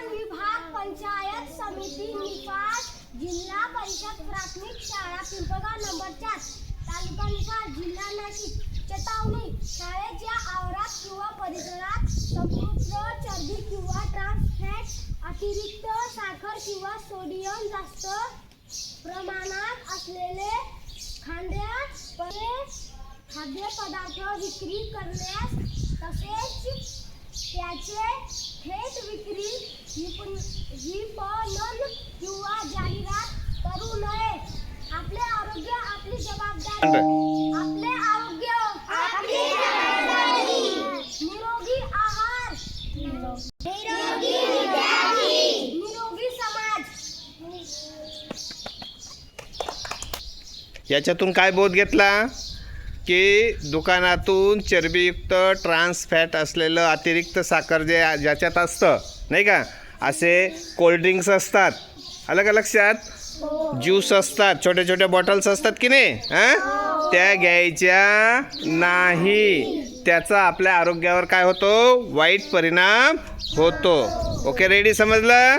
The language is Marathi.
विभाग पंचायत समिती निफाड जिल्हा परिषद प्राथमिक शाळा पिंपळगाव नंबर 4 तालुका निफाड जिल्हा नाशिक. चेतावणी: शाळेच्या आवारात किंवा परिसरात संपृक्त चरबी किंवा ट्रान्स फॅट, अतिरिक्त साखर किंवा सोडियम जास्त प्रमाणात असलेले खाद्यपदार्थ विक्री करण्यास तसेच त्याचे थेट विक्री, विपणन किंवा जाहिरात करू नये. आपले आरोग्य आपली जबाबदारी. आपले आरोग्य आपली जबाबदारी. निरोगी आहार, निरोगी विद्यार्थी, निरोगी समाज. याच्यातून काय बोध घेतला की दुकानातून चरबीयुक्त ट्रान्स फॅट असलेलं अतिरिक्त साखर जे ज्याच्यात असतं नाही का, असे कोल्ड्रिंक्स असतात, आलं का लक्षात, ज्यूस असतात, छोट्या छोट्या बॉटल्स असतात की नाही, हां, त्या घ्यायच्या नाही. त्याचा आपल्या आरोग्यावर काय होतो, वाईट परिणाम होतो. ओके, रेडी, समजलं?